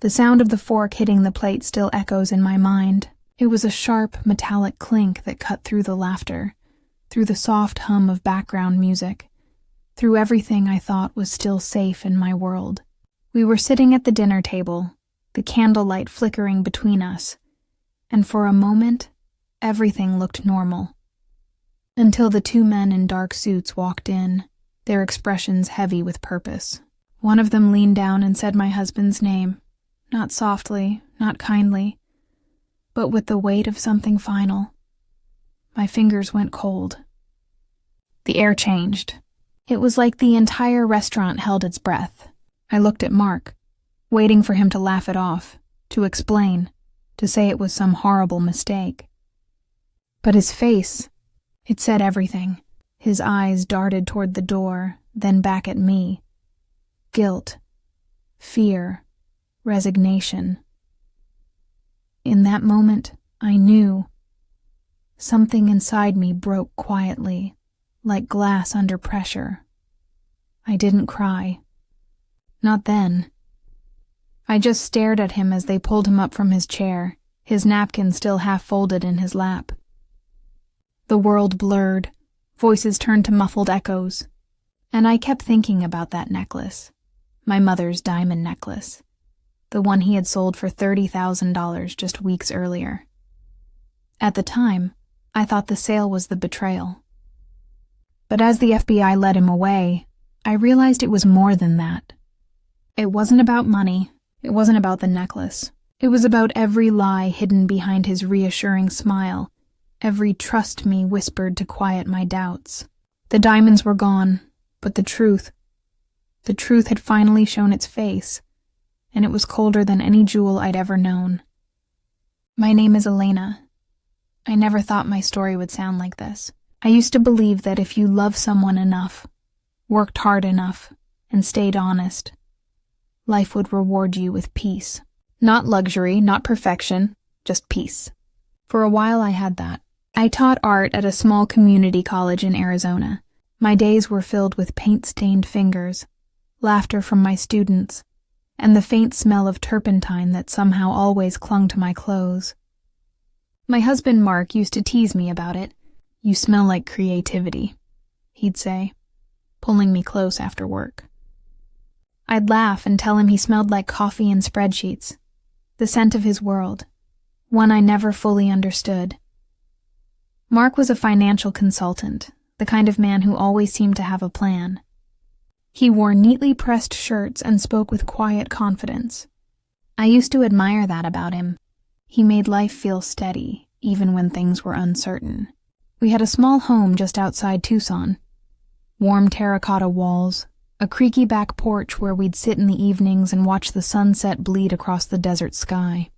The sound of the fork hitting the plate still echoes in my mind. It was a sharp, metallic clink that cut through the laughter, through the soft hum of background music, through everything I thought was still safe in my world. We were sitting at the dinner table, the candlelight flickering between us, and for a moment, everything looked normal. Until the two men in dark suits walked in, their expressions heavy with purpose. One of them leaned down and said my husband's name, not softly, not kindly, but with the weight of something final. My fingers went cold. The air changed. It was like the entire restaurant held its breath. I looked at Mark, waiting for him to laugh it off, to explain, to say it was some horrible mistake. But his face, it said everything. His eyes darted toward the door, then back at me. Guilt, fear, resignation. In that moment, I knew. Something inside me broke quietly, like glass under pressure. I didn't cry. Not then. I just stared at him as they pulled him up from his chair, his napkin still half folded in his lap. The world blurred, voices turned to muffled echoes, and I kept thinking about that necklace, my mother's diamond necklace, the one he had sold for $30,000 just weeks earlier. At the time, I thought the sale was the betrayal. But as the FBI led him away, I realized it was more than that. It wasn't about money. It wasn't about the necklace. It was about every lie hidden behind his reassuring smile, every trust me whispered to quiet my doubts. The diamonds were gone, but the truth had finally shown its face, and it was colder than any jewel I'd ever known. My name is Elena. I never thought my story would sound like this. I used to believe that if you love someone enough, worked hard enough, and stayed honest, life would reward you with peace. Not luxury, not perfection, just peace. For a while I had that. I taught art at a small community college in Arizona. My days were filled with paint-stained fingers, laughter from my students, and the faint smell of turpentine that somehow always clung to my clothes. My husband Mark used to tease me about it. "You smell like creativity," he'd say, pulling me close after work. I'd laugh and tell him he smelled like coffee and spreadsheets, the scent of his world, one I never fully understood. Mark was a financial consultant, the kind of man who always seemed to have a plan. He wore neatly pressed shirts and spoke with quiet confidence. I used to admire that about him. He made life feel steady, even when things were uncertain. We had a small home just outside Tucson. Warm terracotta walls, a creaky back porch where we'd sit in the evenings and watch the sunset bleed across the desert sky.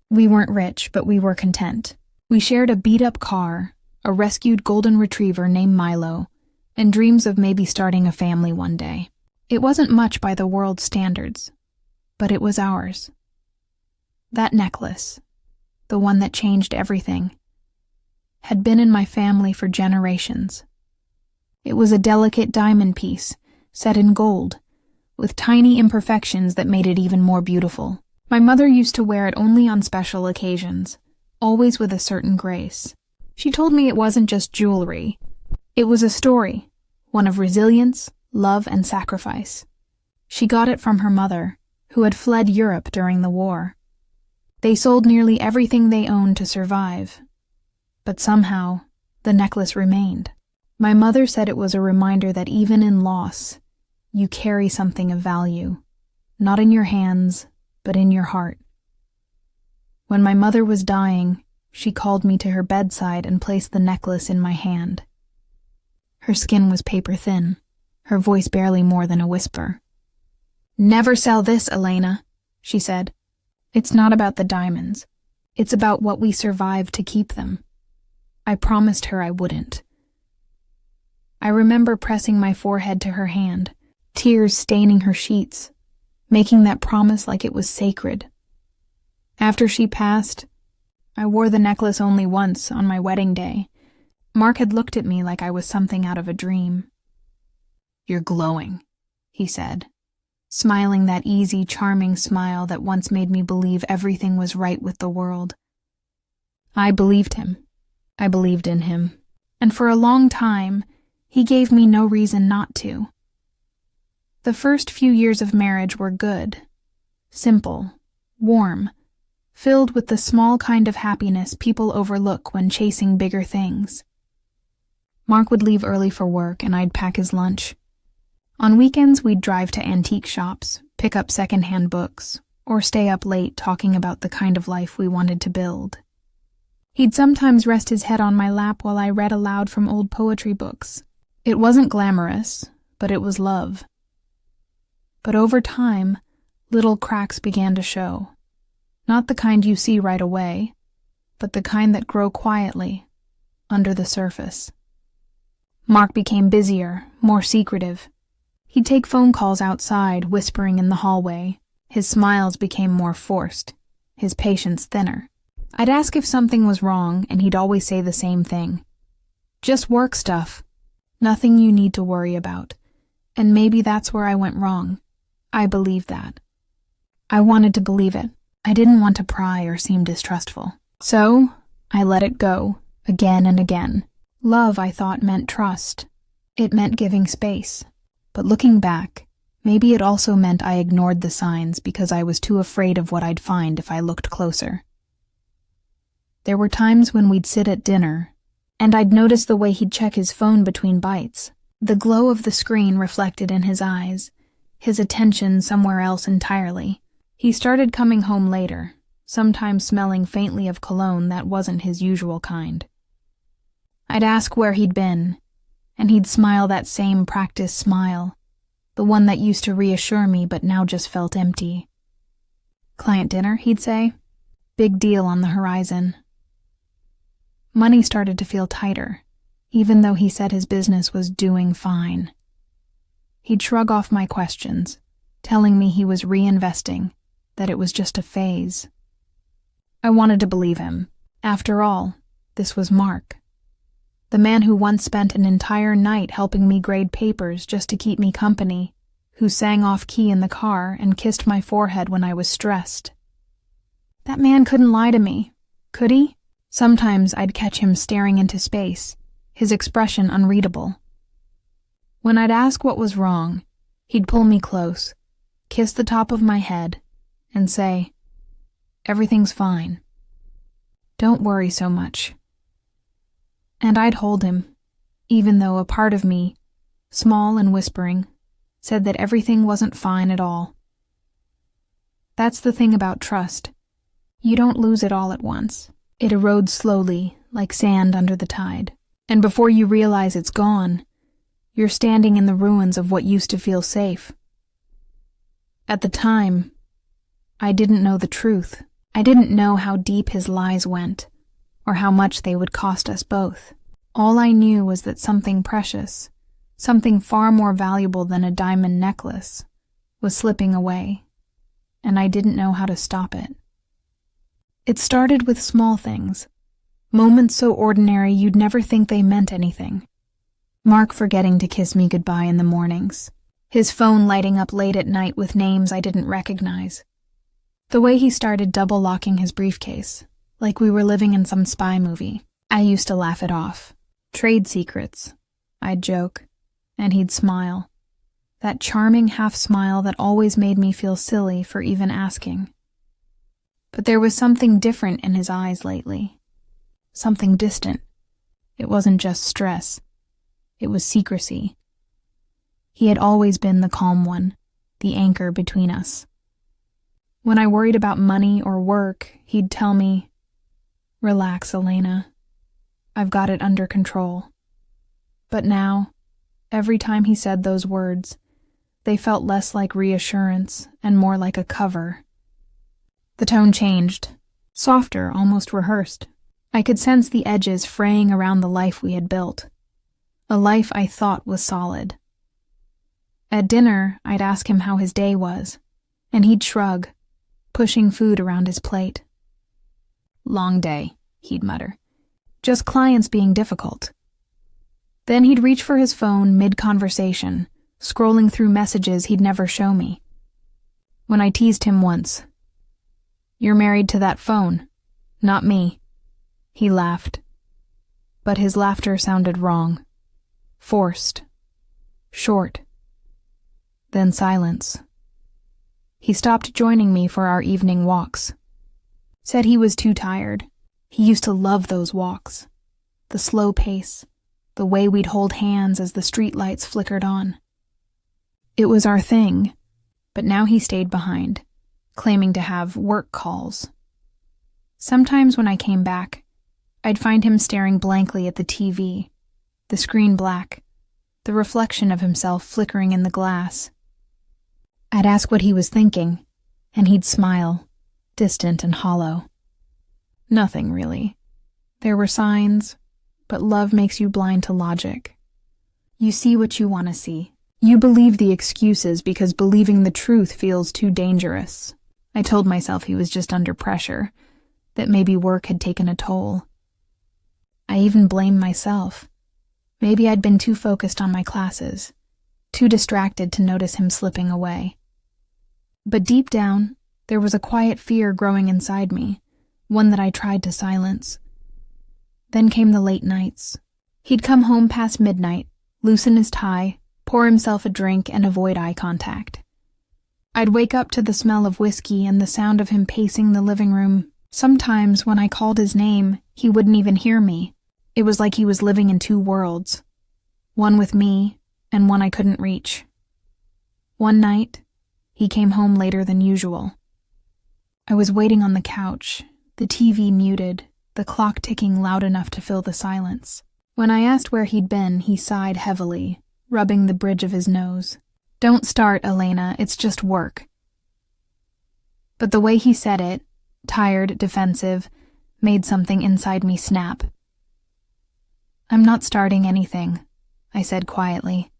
We weren't rich, but we were content. We shared a beat-up car, a rescued golden retriever named Milo, and dreams of maybe starting a family one day. It wasn't much by the world's standards, but it was ours. That necklace, the one that changed everything, had been in my family for generations. It was a delicate diamond piece, set in gold, with tiny imperfections that made it even more beautiful. My mother used to wear it only on special occasions, always with a certain grace. She told me it wasn't just jewelry. It was a story, one of resilience, love, and sacrifice. She got it from her mother, who had fled Europe during the war. They sold nearly everything they owned to survive. But somehow, the necklace remained. My mother said it was a reminder that even in loss, you carry something of value, not in your hands, but in your heart. When my mother was dying, she called me to her bedside and placed the necklace in my hand. Her skin was paper thin, her voice barely more than a whisper. "Never sell this, Elena," she said. "It's not about the diamonds. It's about what we survived to keep them." I promised her I wouldn't. I remember pressing my forehead to her hand, tears staining her sheets, making that promise like it was sacred. After she passed, I wore the necklace only once, on my wedding day. Mark had looked at me like I was something out of a dream. "You're glowing," he said. smiling that easy, charming smile that once made me believe everything was right with the world. I believed him. I believed in him. And for a long time, he gave me no reason not to. The first few years of marriage were good, simple, warm, filled with the small kind of happiness people overlook when chasing bigger things. Mark would leave early for work and I'd pack his lunch. On weekends, we'd drive to antique shops, pick up secondhand books, or stay up late talking about the kind of life we wanted to build. He'd sometimes rest his head on my lap while I read aloud from old poetry books. It wasn't glamorous, but it was love. But over time, little cracks began to show. Not the kind you see right away, but the kind that grow quietly, under the surface. Mark became busier, more secretive. He'd take phone calls outside, whispering in the hallway. His smiles became more forced, his patience thinner. I'd ask if something was wrong, and he'd always say the same thing. Just work stuff. Nothing you need to worry about. And maybe that's where I went wrong. I believed that. I wanted to believe it. I didn't want to pry or seem distrustful. So, I let it go, again and again. Love, I thought, meant trust. It meant giving space. But looking back, maybe it also meant I ignored the signs because I was too afraid of what I'd find if I looked closer. There were times when we'd sit at dinner, and I'd notice the way he'd check his phone between bites, the glow of the screen reflected in his eyes, his attention somewhere else entirely. He started coming home later, sometimes smelling faintly of cologne that wasn't his usual kind. I'd ask where he'd been, and he'd smile that same practiced smile, the one that used to reassure me but now just felt empty. Client dinner, he'd say. Big deal on the horizon. Money started to feel tighter, even though he said his business was doing fine. He'd shrug off my questions, telling me he was reinvesting, that it was just a phase. I wanted to believe him. After all, this was Mark. The man who once spent an entire night helping me grade papers just to keep me company, who sang off-key in the car and kissed my forehead when I was stressed. That man couldn't lie to me, could he? Sometimes I'd catch him staring into space, his expression unreadable. When I'd ask what was wrong, he'd pull me close, kiss the top of my head, and say, "Everything's fine. Don't worry so much." And I'd hold him, even though a part of me, small and whispering, said that everything wasn't fine at all. That's the thing about trust. You don't lose it all at once. It erodes slowly, like sand under the tide. And before you realize it's gone, you're standing in the ruins of what used to feel safe. At the time, I didn't know the truth. I didn't know how deep his lies went, or how much they would cost us both. All I knew was that something precious, something far more valuable than a diamond necklace, was slipping away, and I didn't know how to stop it. It started with small things, moments so ordinary you'd never think they meant anything. Mark forgetting to kiss me goodbye in the mornings, his phone lighting up late at night with names I didn't recognize. The way he started double-locking his briefcase, like we were living in some spy movie. I used to laugh it off. Trade secrets, I'd joke, and he'd smile. That charming half-smile that always made me feel silly for even asking. But there was something different in his eyes lately. Something distant. It wasn't just stress. It was secrecy. He had always been the calm one, the anchor between us. When I worried about money or work, he'd tell me, "Relax, Elena. I've got it under control." But now, every time he said those words, they felt less like reassurance and more like a cover. The tone changed, softer, almost rehearsed. I could sense the edges fraying around the life we had built, a life I thought was solid. At dinner, I'd ask him how his day was, and he'd shrug, pushing food around his plate. "Long day," he'd mutter. "Just clients being difficult." Then he'd reach for his phone mid-conversation, scrolling through messages he'd never show me. When I teased him once, "You're married to that phone, not me," he laughed. But his laughter sounded wrong, forced, short. Then silence. He stopped joining me for our evening walks. Said he was too tired. He used to love those walks. The slow pace, the way we'd hold hands as the streetlights flickered on. It was our thing, but now he stayed behind, claiming to have work calls. Sometimes when I came back, I'd find him staring blankly at the TV, the screen black, the reflection of himself flickering in the glass. I'd ask what he was thinking, and he'd smile, distant and hollow. Nothing, really. There were signs, but love makes you blind to logic. You see what you want to see. You believe the excuses because believing the truth feels too dangerous. I told myself he was just under pressure, that maybe work had taken a toll. I even blamed myself. Maybe I'd been too focused on my classes, too distracted to notice him slipping away. But deep down, there was a quiet fear growing inside me, one that I tried to silence. Then came the late nights. He'd come home past midnight, loosen his tie, pour himself a drink, and avoid eye contact. I'd wake up to the smell of whiskey and the sound of him pacing the living room. Sometimes, when I called his name, he wouldn't even hear me. It was like he was living in two worlds, one with me and one I couldn't reach. One night, he came home later than usual. I was waiting on the couch, the TV muted, the clock ticking loud enough to fill the silence. When I asked where he'd been, he sighed heavily, rubbing the bridge of his nose. "Don't start, Elena, it's just work." But the way he said it, tired, defensive, made something inside me snap. "I'm not starting anything," I said quietly.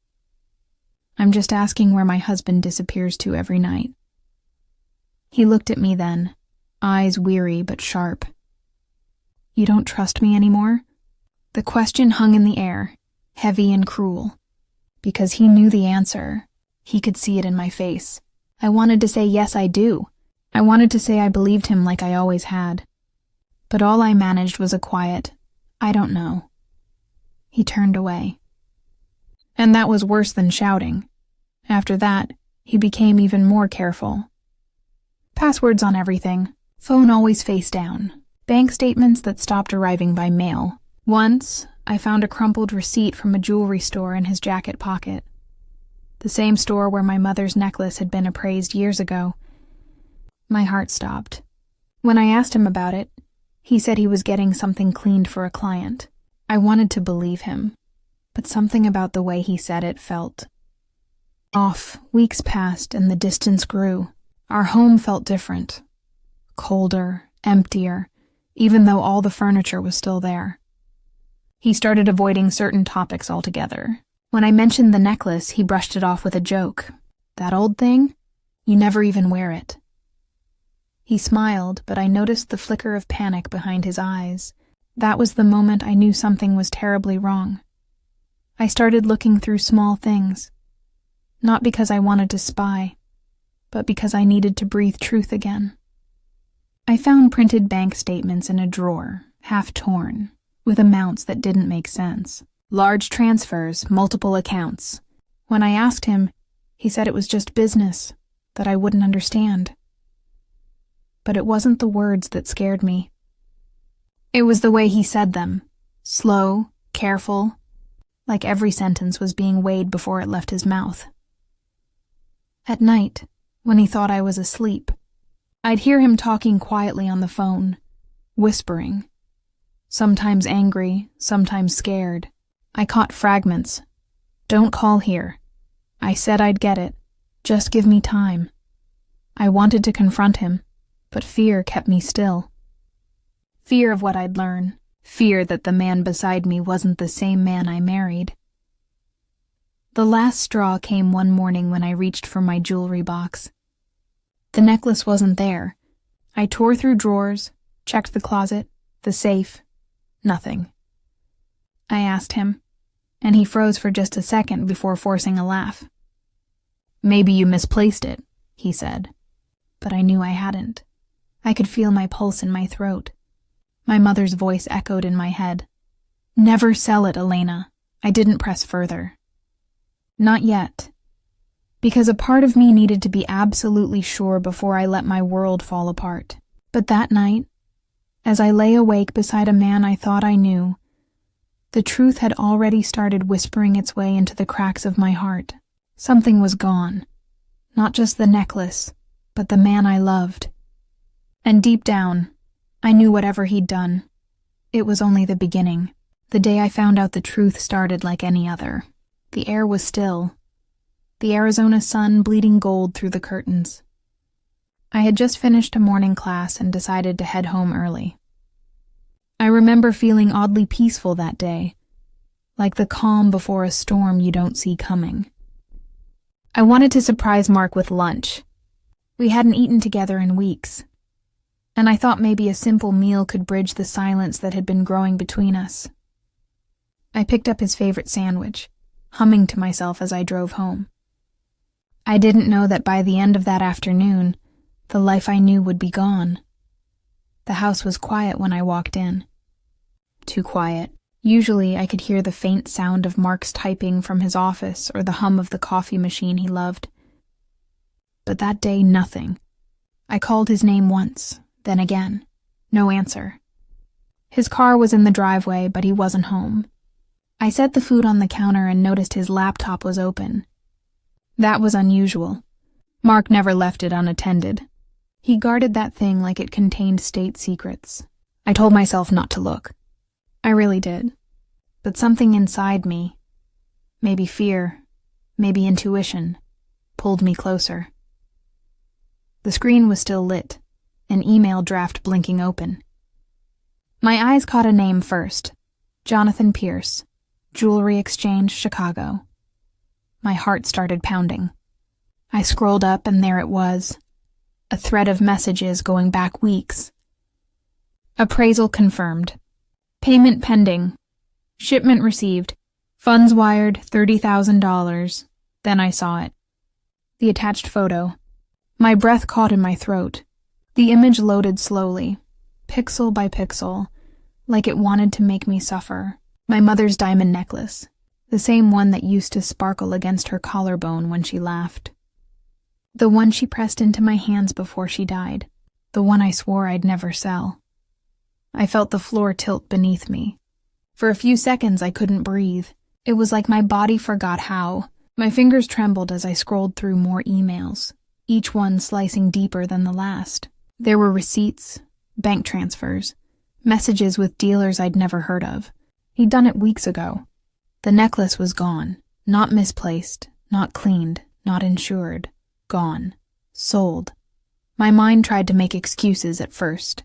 "I'm just asking where my husband disappears to every night." He looked at me then, eyes weary but sharp. "You don't trust me anymore?" The question hung in the air, heavy and cruel. Because he knew the answer, he could see it in my face. I wanted to say, yes, I do. I wanted to say I believed him like I always had. But all I managed was a quiet, "I don't know." He turned away. And that was worse than shouting. After that, he became even more careful. Passwords on everything. Phone always face down. Bank statements that stopped arriving by mail. Once, I found a crumpled receipt from a jewelry store in his jacket pocket. The same store where my mother's necklace had been appraised years ago. My heart stopped. When I asked him about it, he said he was getting something cleaned for a client. I wanted to believe him, but something about the way he said it felt off. Weeks passed and the distance grew. Our home felt different. Colder, emptier, even though all the furniture was still there. He started avoiding certain topics altogether. When I mentioned the necklace, he brushed it off with a joke. "That old thing? You never even wear it." He smiled, but I noticed the flicker of panic behind his eyes. That was the moment I knew something was terribly wrong. I started looking through small things. Not because I wanted to spy, but because I needed to breathe truth again. I found printed bank statements in a drawer, half torn, with amounts that didn't make sense. Large transfers, multiple accounts. When I asked him, he said it was just business, that I wouldn't understand. But it wasn't the words that scared me. It was the way he said them, slow, careful, like every sentence was being weighed before it left his mouth. At night, when he thought I was asleep, I'd hear him talking quietly on the phone, whispering, sometimes angry, sometimes scared. I caught fragments. "Don't call here. I said I'd get it. Just give me time." I wanted to confront him, but fear kept me still. Fear of what I'd learn. Fear that the man beside me wasn't the same man I married. The last straw came one morning when I reached for my jewelry box. The necklace wasn't there. I tore through drawers, checked the closet, the safe. Nothing. I asked him, and he froze for just a second before forcing a laugh. "Maybe you misplaced it," he said. but I knew I hadn't. I could feel my pulse in my throat. My mother's voice echoed in my head. "Never sell it, Elena." I didn't press further. Not yet. Because a part of me needed to be absolutely sure before I let my world fall apart. But that night, as I lay awake beside a man I thought I knew, the truth had already started whispering its way into the cracks of my heart. Something was gone. Not just the necklace, but the man I loved. And deep down, I knew whatever he'd done, it was only the beginning. The day I found out the truth started like any other. The air was still. The Arizona sun bleeding gold through the curtains. I had just finished a morning class and decided to head home early. I remember feeling oddly peaceful that day, like the calm before a storm you don't see coming. I wanted to surprise Mark with lunch. We hadn't eaten together in weeks, and I thought maybe a simple meal could bridge the silence that had been growing between us. I picked up his favorite sandwich, humming to myself as I drove home. I didn't know that by the end of that afternoon, the life I knew would be gone. The house was quiet when I walked in. Too quiet. Usually I could hear the faint sound of Mark's typing from his office or the hum of the coffee machine he loved. But that day, nothing. I called his name once, then again. No answer. His car was in the driveway, but he wasn't home. I set the food on the counter and noticed his laptop was open. That was unusual. Mark never left it unattended. He guarded that thing like it contained state secrets. I told myself not to look. I really did. But something inside me, maybe fear, maybe intuition, pulled me closer. The screen was still lit, an email draft blinking open. My eyes caught a name first. Jonathan Pierce, Jewelry Exchange, Chicago. My heart started pounding. I scrolled up and there it was. A thread of messages going back weeks. Appraisal confirmed. Payment pending. Shipment received. Funds wired $30,000. Then I saw it. The attached photo. My breath caught in my throat. The image loaded slowly, pixel by pixel, like it wanted to make me suffer. My mother's diamond necklace, the same one that used to sparkle against her collarbone when she laughed. The one she pressed into my hands before she died. The one I swore I'd never sell. I felt the floor tilt beneath me. For a few seconds I couldn't breathe. It was like my body forgot how. My fingers trembled as I scrolled through more emails, each one slicing deeper than the last. There were receipts, bank transfers, messages with dealers I'd never heard of. He'd done it weeks ago. The necklace was gone. Not misplaced, not cleaned, not insured. Gone. Sold. My mind tried to make excuses at first.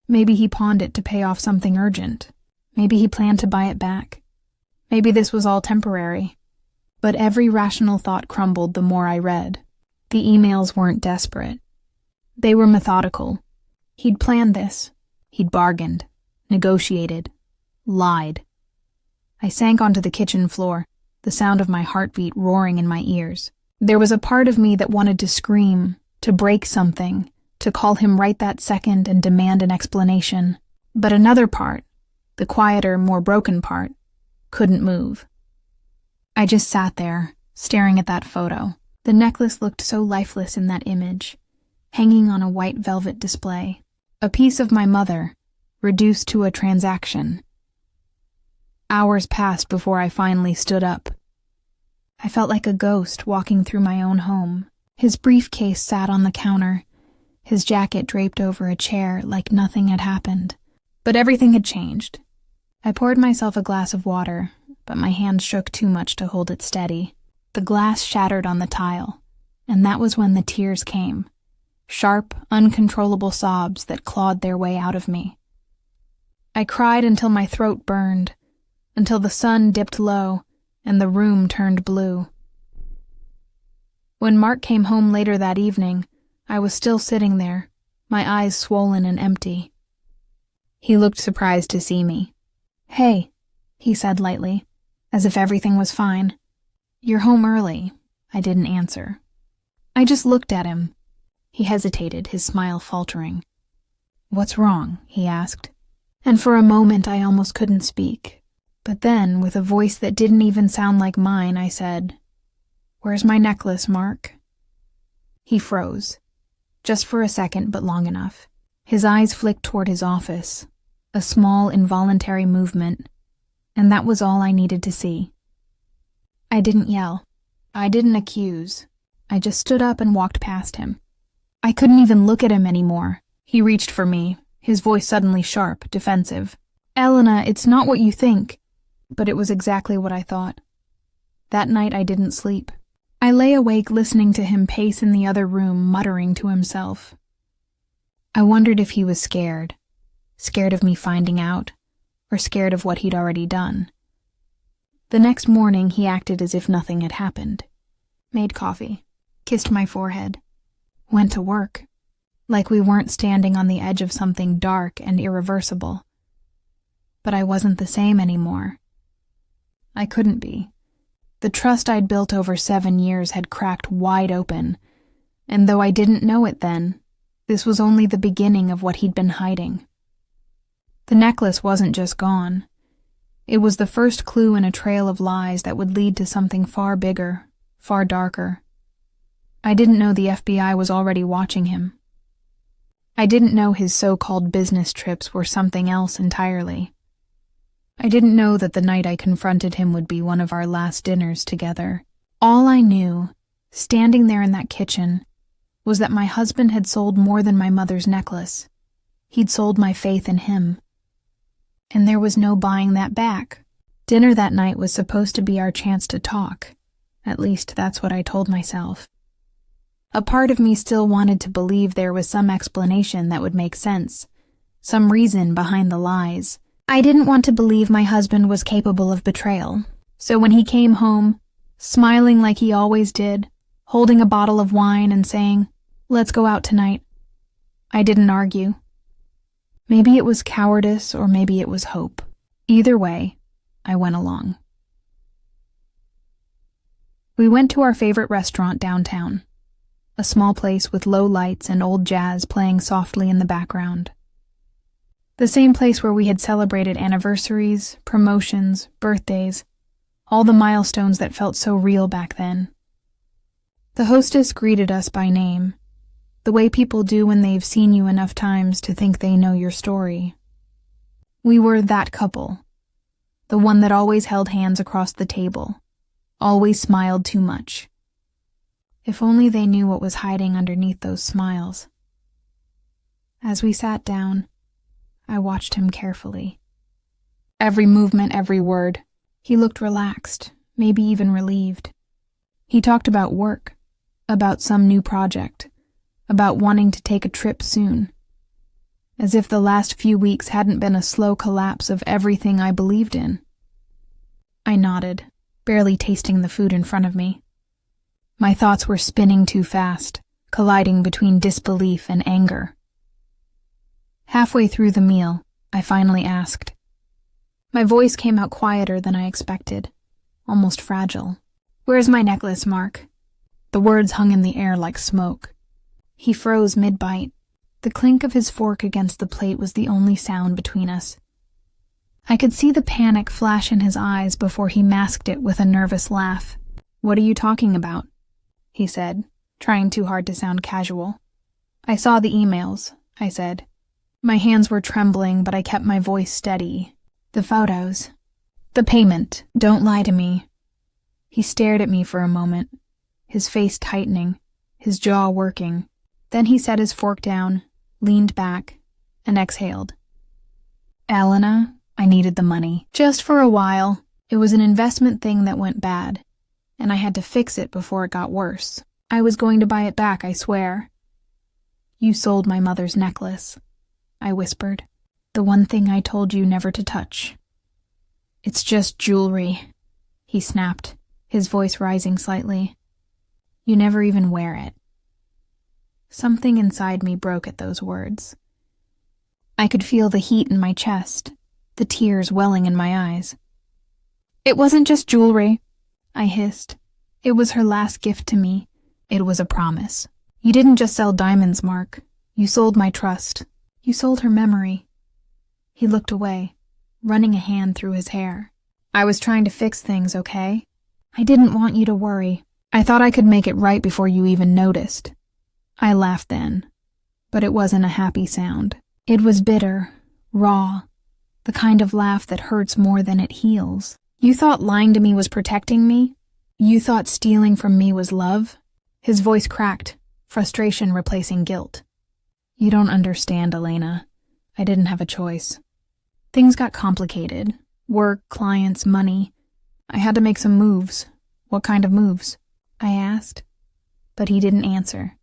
Maybe he pawned it to pay off something urgent. Maybe he planned to buy it back. Maybe this was all temporary. But every rational thought crumbled the more I read. The emails weren't desperate. They were methodical. He'd planned this. He'd bargained, negotiated, lied. I sank onto the kitchen floor, the sound of my heartbeat roaring in my ears. There was a part of me that wanted to scream, to break something, to call him right that second and demand an explanation. But another part, the quieter, more broken part, couldn't move. I just sat there, staring at that photo. The necklace looked so lifeless in that image, hanging on a white velvet display. A piece of my mother, reduced to a transaction. Hours passed before I finally stood up. I felt like a ghost walking through my own home. His briefcase sat on the counter, his jacket draped over a chair like nothing had happened. But everything had changed. I poured myself a glass of water, but my hand shook too much to hold it steady. The glass shattered on the tile, and that was when the tears came. Sharp, uncontrollable sobs that clawed their way out of me. I cried until my throat burned, until the sun dipped low and the room turned blue. When Mark came home later that evening, I was still sitting there, my eyes swollen and empty. He looked surprised to see me. "Hey," he said lightly, as if everything was fine. "You're home early." I didn't answer. I just looked at him. He hesitated, his smile faltering. "What's wrong?" he asked. And for a moment I almost couldn't speak. But then, with a voice that didn't even sound like mine, I said, "Where's my necklace, Mark?" He froze. Just for a second, but long enough. His eyes flicked toward his office. A small, involuntary movement. And that was all I needed to see. I didn't yell. I didn't accuse. I just stood up and walked past him. I couldn't even look at him anymore. He reached for me, his voice suddenly sharp, defensive. "Elena, it's not what you think." But it was exactly what I thought. That night I didn't sleep. I lay awake listening to him pace in the other room, muttering to himself. I wondered if he was scared. Scared of me finding out, or scared of what he'd already done. The next morning he acted as if nothing had happened. Made coffee, kissed my forehead, went to work, like we weren't standing on the edge of something dark and irreversible. But I wasn't the same anymore. I couldn't be. The trust I'd built over 7 years had cracked wide open, and though I didn't know it then, this was only the beginning of what he'd been hiding. The necklace wasn't just gone. It was the first clue in a trail of lies that would lead to something far bigger, far darker. I didn't know the FBI was already watching him. I didn't know his so-called business trips were something else entirely. I didn't know that the night I confronted him would be one of our last dinners together. All I knew, standing there in that kitchen, was that my husband had sold more than my mother's necklace. He'd sold my faith in him. And there was no buying that back. Dinner that night was supposed to be our chance to talk. At least that's what I told myself. A part of me still wanted to believe there was some explanation that would make sense, some reason behind the lies. I didn't want to believe my husband was capable of betrayal, so when he came home, smiling like he always did, holding a bottle of wine and saying, "Let's go out tonight," I didn't argue. Maybe it was cowardice or maybe it was hope. Either way, I went along. We went to our favorite restaurant downtown, a small place with low lights and old jazz playing softly in the background. The same place where we had celebrated anniversaries, promotions, birthdays, all the milestones that felt so real back then. The hostess greeted us by name, the way people do when they've seen you enough times to think they know your story. We were that couple, the one that always held hands across the table, always smiled too much. If only they knew what was hiding underneath those smiles. As we sat down, I watched him carefully. Every movement, every word. He looked relaxed, maybe even relieved. He talked about work, about some new project, about wanting to take a trip soon. As if the last few weeks hadn't been a slow collapse of everything I believed in. I nodded, barely tasting the food in front of me. My thoughts were spinning too fast, colliding between disbelief and anger. Halfway through the meal, I finally asked. My voice came out quieter than I expected, almost fragile. "Where's my necklace, Mark?" The words hung in the air like smoke. He froze mid-bite. The clink of his fork against the plate was the only sound between us. I could see the panic flash in his eyes before he masked it with a nervous laugh. "What are you talking about?" he said, trying too hard to sound casual. "I saw the emails," I said. My hands were trembling, but I kept my voice steady. "The photos. The payment. Don't lie to me." He stared at me for a moment, his face tightening, his jaw working. Then he set his fork down, leaned back, and exhaled. "Elena, I needed the money. Just for a while. It was an investment thing that went bad, and I had to fix it before it got worse. I was going to buy it back, I swear." "You sold my mother's necklace," I whispered. "The one thing I told you never to touch." "It's just jewelry," he snapped, his voice rising slightly. "You never even wear it." Something inside me broke at those words. I could feel the heat in my chest, the tears welling in my eyes. "It wasn't just jewelry," I hissed. "It was her last gift to me. It was a promise. You didn't just sell diamonds, Mark. You sold my trust. You sold her memory. He looked away, running a hand through his hair. I was trying to fix things, okay? I didn't want you to worry. I thought I could make it right before you even noticed. I laughed then, but it wasn't a happy sound. It was bitter, raw, the kind of laugh that hurts more than it heals. You thought lying to me was protecting me? You thought stealing from me was love? His voice cracked, frustration replacing guilt. You don't understand, Elena. I didn't have a choice. Things got complicated. Work, clients, money. I had to make some moves. What kind of moves? I asked, but he didn't answer.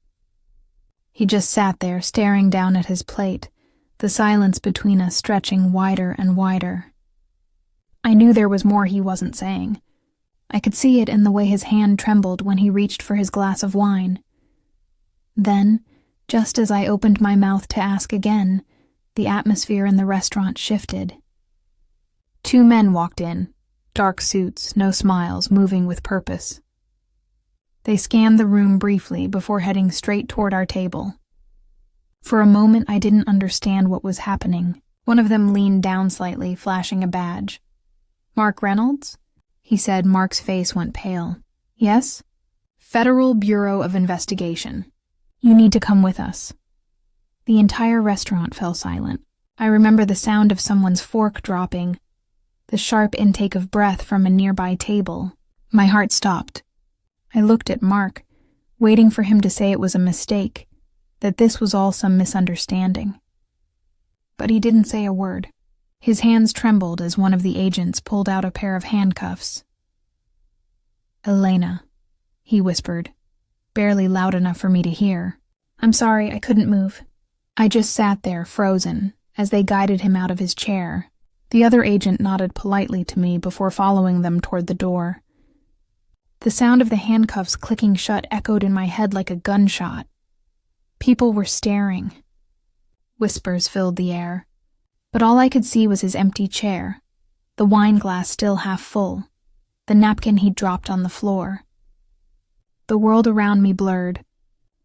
He just sat there, staring down at his plate, the silence between us stretching wider and wider. I knew there was more he wasn't saying. I could see it in the way his hand trembled when he reached for his glass of wine. Then, just as I opened my mouth to ask again, the atmosphere in the restaurant shifted. 2 men walked in, dark suits, no smiles, moving with purpose. They scanned the room briefly before heading straight toward our table. For a moment, I didn't understand what was happening. One of them leaned down slightly, flashing a badge. Mark Reynolds? He said. Mark's face went pale. Yes? Federal Bureau of Investigation. You need to come with us. The entire restaurant fell silent. I remember the sound of someone's fork dropping, the sharp intake of breath from a nearby table. My heart stopped. I looked at Mark, waiting for him to say it was a mistake, that this was all some misunderstanding. But he didn't say a word. His hands trembled as one of the agents pulled out a pair of handcuffs. Elena, he whispered, barely loud enough for me to hear. I'm sorry, I couldn't move. I just sat there, frozen, as they guided him out of his chair. The other agent nodded politely to me before following them toward the door. The sound of the handcuffs clicking shut echoed in my head like a gunshot. People were staring. Whispers filled the air, but all I could see was his empty chair, the wine glass still half full, the napkin he'd dropped on the floor. The world around me blurred.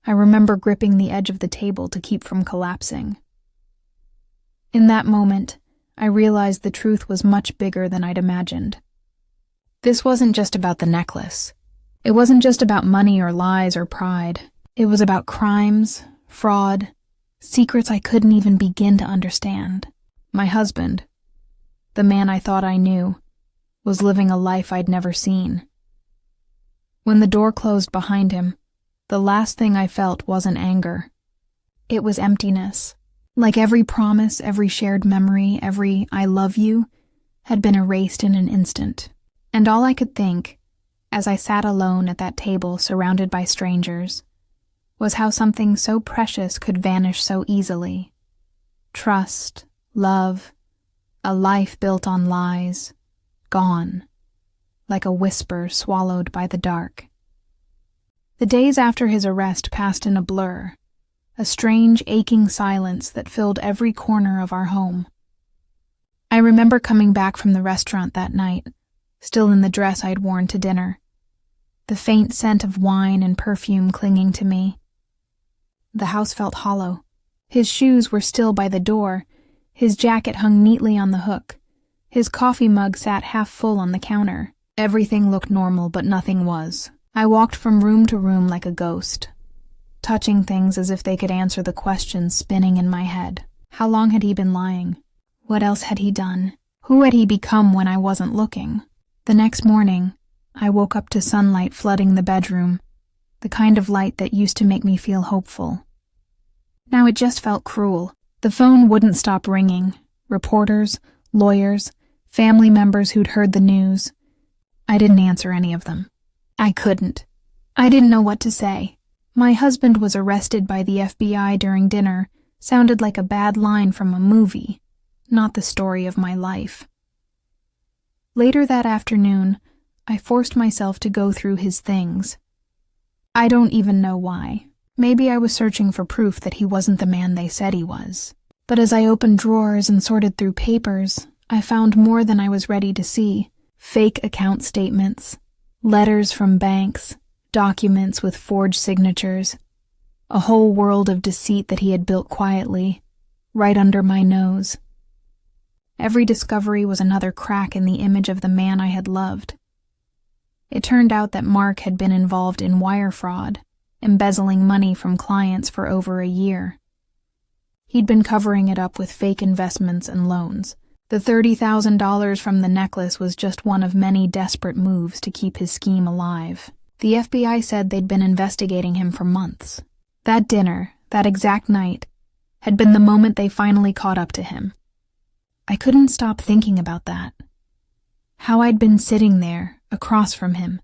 I remember gripping the edge of the table to keep from collapsing. In that moment, I realized the truth was much bigger than I'd imagined. This wasn't just about the necklace. It wasn't just about money or lies or pride. It was about crimes, fraud, secrets I couldn't even begin to understand. My husband, the man I thought I knew, was living a life I'd never seen. When the door closed behind him, the last thing I felt wasn't anger. It was emptiness. Like every promise, every shared memory, every I love you, had been erased in an instant. And all I could think, as I sat alone at that table surrounded by strangers, was how something so precious could vanish so easily. Trust, love, a life built on lies, gone, like a whisper swallowed by the dark. The days after his arrest passed in a blur, a strange, aching silence that filled every corner of our home. I remember coming back from the restaurant that night, still in the dress I'd worn to dinner, the faint scent of wine and perfume clinging to me. The house felt hollow. His shoes were still by the door, his jacket hung neatly on the hook, his coffee mug sat half full on the counter. Everything looked normal, but nothing was. I walked from room to room like a ghost, touching things as if they could answer the questions spinning in my head. How long had he been lying? What else had he done? Who had he become when I wasn't looking? The next morning, I woke up to sunlight flooding the bedroom, the kind of light that used to make me feel hopeful. Now it just felt cruel. The phone wouldn't stop ringing. Reporters, lawyers, family members who'd heard the news. I didn't answer any of them. I couldn't. I didn't know what to say. My husband was arrested by the FBI during dinner sounded like a bad line from a movie, not the story of my life. Later that afternoon, I forced myself to go through his things. I don't even know why. Maybe I was searching for proof that he wasn't the man they said he was. But as I opened drawers and sorted through papers, I found more than I was ready to see. Fake account statements, letters from banks, documents with forged signatures. a whole world of deceit that he had built quietly, right under my nose. Every discovery was another crack in the image of the man I had loved. It turned out that Mark had been involved in wire fraud, embezzling money from clients for over a year. He'd been covering it up with fake investments and loans. The $30,000 from the necklace was just one of many desperate moves to keep his scheme alive. The FBI said they'd been investigating him for months. That dinner, that exact night, had been the moment they finally caught up to him. I couldn't stop thinking about that. How I'd been sitting there, across from him,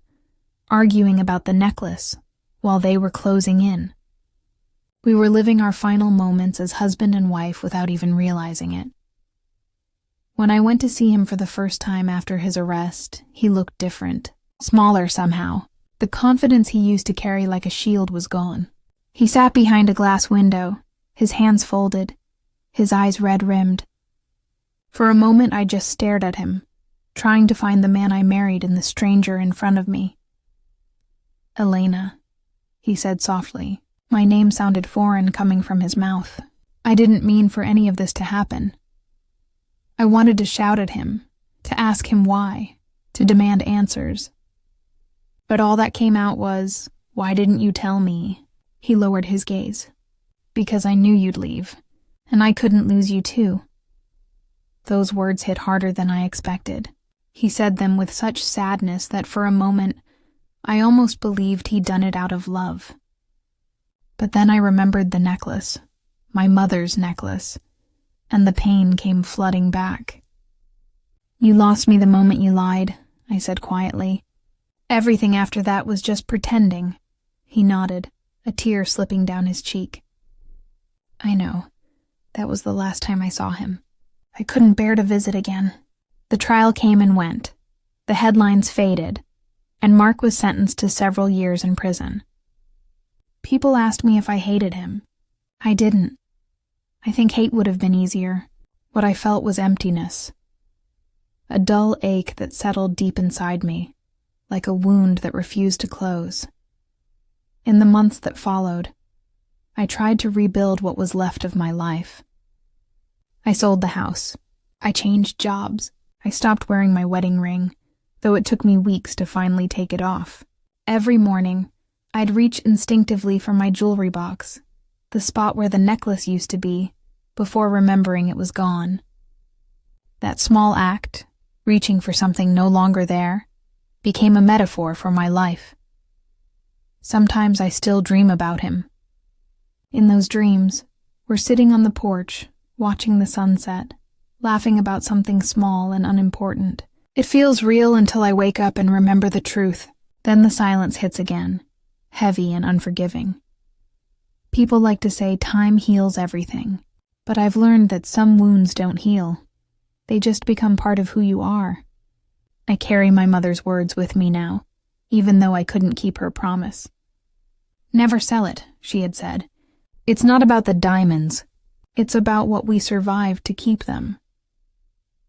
arguing about the necklace, while they were closing in. We were living our final moments as husband and wife without even realizing it. When I went to see him for the first time after his arrest, he looked different, smaller somehow. The confidence he used to carry like a shield was gone. He sat behind a glass window, his hands folded, his eyes red-rimmed. For a moment I just stared at him, trying to find the man I married in the stranger in front of me. "Elena," he said softly. My name sounded foreign coming from his mouth. I didn't mean for any of this to happen. I wanted to shout at him, to ask him why, to demand answers. But all that came out was, "Why didn't you tell me?" He lowered his gaze. "Because I knew you'd leave, and I couldn't lose you too." Those words hit harder than I expected. He said them with such sadness that for a moment I almost believed he'd done it out of love. But then I remembered the necklace, my mother's necklace, and the pain came flooding back. "You lost me the moment you lied," I said quietly. "Everything after that was just pretending." He nodded, a tear slipping down his cheek. "I know. That was the last time I saw him. I couldn't bear to visit again." The trial came and went. The headlines faded, and Mark was sentenced to several years in prison. People asked me if I hated him. I didn't. I think hate would have been easier. What I felt was emptiness. A dull ache that settled deep inside me, like a wound that refused to close. In the months that followed, I tried to rebuild what was left of my life. I sold the house. I changed jobs. I stopped wearing my wedding ring, though it took me weeks to finally take it off. Every morning, I'd reach instinctively for my jewelry box, the spot where the necklace used to be, before remembering it was gone. That small act, reaching for something no longer there, became a metaphor for my life. Sometimes I still dream about him. In those dreams, we're sitting on the porch, watching the sunset, laughing about something small and unimportant. It feels real until I wake up and remember the truth. Then the silence hits again, heavy and unforgiving. People like to say time heals everything, but I've learned that some wounds don't heal. They just become part of who you are. I carry my mother's words with me now, even though I couldn't keep her promise. "Never sell it," she had said. "It's not about the diamonds. It's about what we survived to keep them."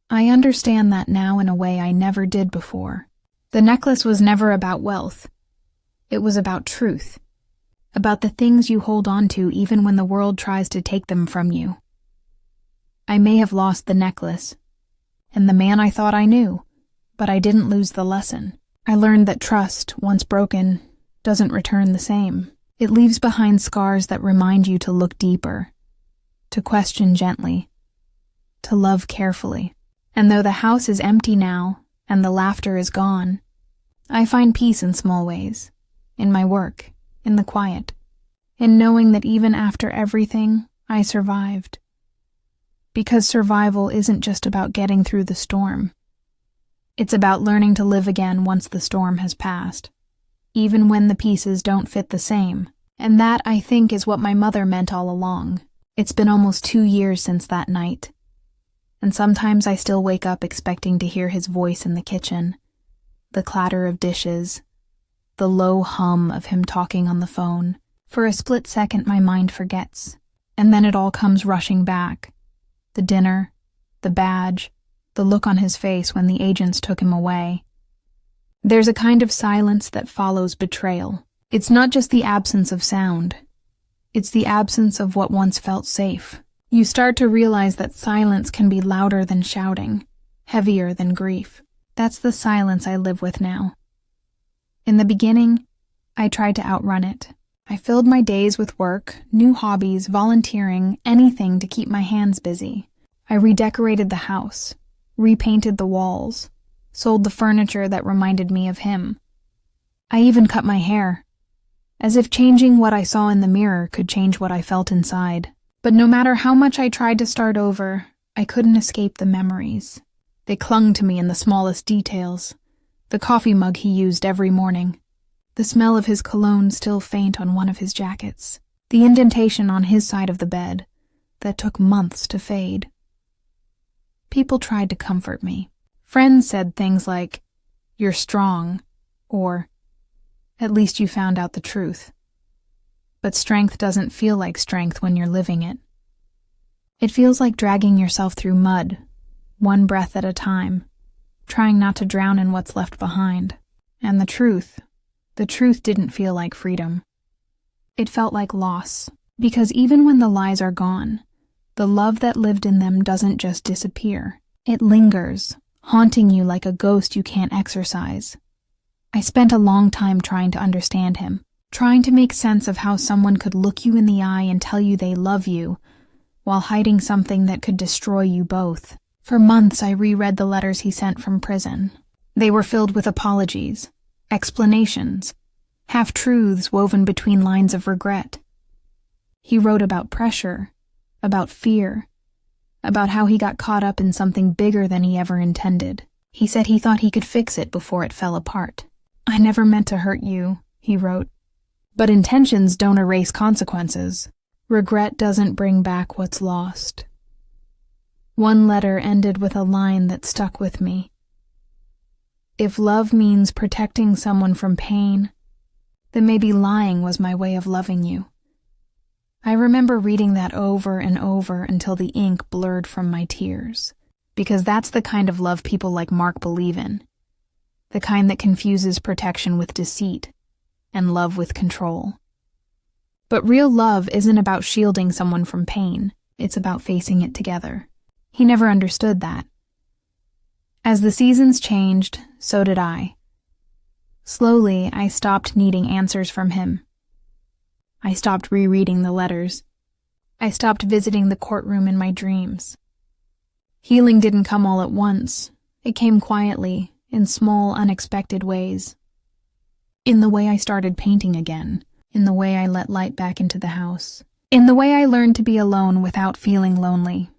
I understand that now in a way I never did before. The necklace was never about wealth. It was about truth. About the things you hold on to even when the world tries to take them from you. I may have lost the necklace, and the man I thought I knew, but I didn't lose the lesson. I learned that trust, once broken, doesn't return the same. It leaves behind scars that remind you to look deeper, to question gently, to love carefully. And though the house is empty now, and the laughter is gone, I find peace in small ways, in my work, in the quiet, in knowing that even after everything, I survived. Because survival isn't just about getting through the storm. It's about learning to live again once the storm has passed, even when the pieces don't fit the same. And that, I think, is what my mother meant all along. It's been almost 2 years since that night. And sometimes I still wake up expecting to hear his voice in the kitchen, the clatter of dishes, the low hum of him talking on the phone. For a split second my mind forgets, and then it all comes rushing back. The dinner, the badge, the look on his face when the agents took him away. There's a kind of silence that follows betrayal. It's not just the absence of sound. It's the absence of what once felt safe. You start to realize that silence can be louder than shouting, heavier than grief. That's the silence I live with now. In the beginning, I tried to outrun it. I filled my days with work, new hobbies, volunteering, anything to keep my hands busy. I redecorated the house, repainted the walls, sold the furniture that reminded me of him. I even cut my hair, as if changing what I saw in the mirror could change what I felt inside. But no matter how much I tried to start over, I couldn't escape the memories. They clung to me in the smallest details. The coffee mug he used every morning, the smell of his cologne still faint on one of his jackets, the indentation on his side of the bed that took months to fade. People tried to comfort me. Friends said things like, "You're strong," or, "At least you found out the truth." But strength doesn't feel like strength when you're living it. It feels like dragging yourself through mud, one breath at a time, trying not to drown in what's left behind. And the truth didn't feel like freedom. It felt like loss, because even when the lies are gone, the love that lived in them doesn't just disappear. It lingers, haunting you like a ghost you can't exorcise. I spent a long time trying to understand him, trying to make sense of how someone could look you in the eye and tell you they love you, while hiding something that could destroy you both. For months I reread the letters he sent from prison. They were filled with apologies, explanations, half-truths woven between lines of regret. He wrote about pressure, about fear, about how he got caught up in something bigger than he ever intended. He said he thought he could fix it before it fell apart. "I never meant to hurt you," he wrote. "But intentions don't erase consequences. Regret doesn't bring back what's lost." One letter ended with a line that stuck with me. "If love means protecting someone from pain, then maybe lying was my way of loving you." I remember reading that over and over until the ink blurred from my tears, because that's the kind of love people like Mark believe in, the kind that confuses protection with deceit and love with control. But real love isn't about shielding someone from pain, it's about facing it together. He never understood that. As the seasons changed, so did I. Slowly, I stopped needing answers from him. I stopped rereading the letters. I stopped visiting the courtroom in my dreams. Healing didn't come all at once. It came quietly, in small, unexpected ways. In the way I started painting again, in the way I let light back into the house, in the way I learned to be alone without feeling lonely.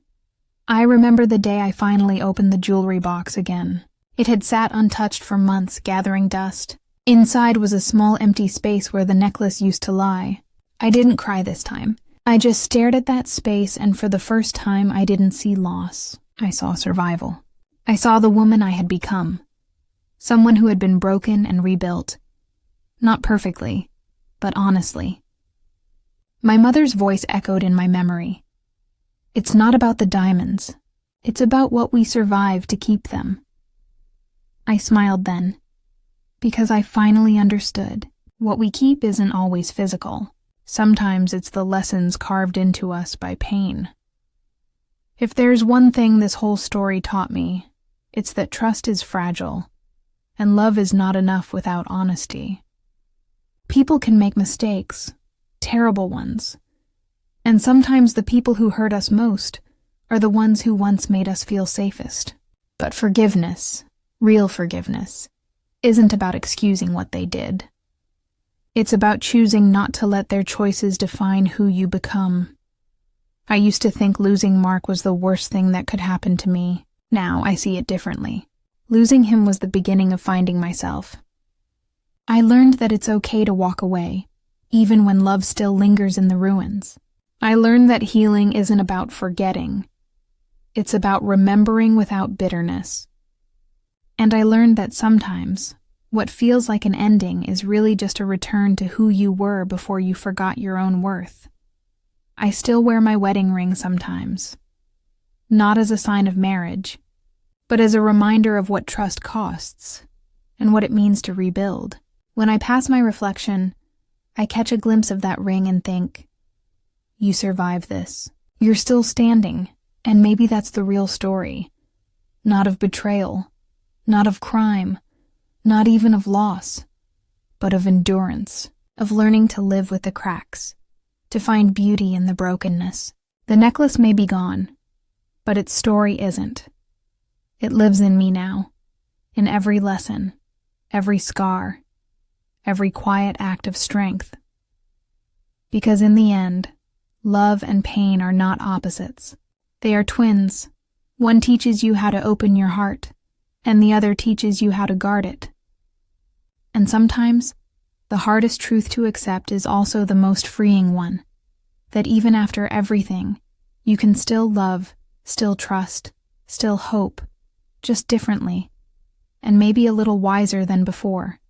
I remember the day I finally opened the jewelry box again. It had sat untouched for months, gathering dust. Inside was a small empty space where the necklace used to lie. I didn't cry this time. I just stared at that space, and for the first time I didn't see loss. I saw survival. I saw the woman I had become. Someone who had been broken and rebuilt. Not perfectly, but honestly. My mother's voice echoed in my memory. "It's not about the diamonds. It's about what we survive to keep them." I smiled then, because I finally understood. What we keep isn't always physical. Sometimes it's the lessons carved into us by pain. If there's one thing this whole story taught me, it's that trust is fragile, and love is not enough without honesty. People can make mistakes, terrible ones, and sometimes the people who hurt us most are the ones who once made us feel safest. But forgiveness, real forgiveness, isn't about excusing what they did. It's about choosing not to let their choices define who you become. I used to think losing Mark was the worst thing that could happen to me. Now I see it differently. Losing him was the beginning of finding myself. I learned that it's okay to walk away, even when love still lingers in the ruins. I learned that healing isn't about forgetting. It's about remembering without bitterness. And I learned that sometimes, what feels like an ending is really just a return to who you were before you forgot your own worth. I still wear my wedding ring sometimes, not as a sign of marriage, but as a reminder of what trust costs and what it means to rebuild. When I pass my reflection, I catch a glimpse of that ring and think, you survive this. You're still standing, and maybe that's the real story. Not of betrayal, not of crime, not even of loss, but of endurance, of learning to live with the cracks, to find beauty in the brokenness. The necklace may be gone, but its story isn't. It lives in me now, in every lesson, every scar, every quiet act of strength. Because in the end, love and pain are not opposites. They are twins. One teaches you how to open your heart, and the other teaches you how to guard it. And sometimes, the hardest truth to accept is also the most freeing one, that even after everything, you can still love, still trust, still hope, just differently, and maybe a little wiser than before.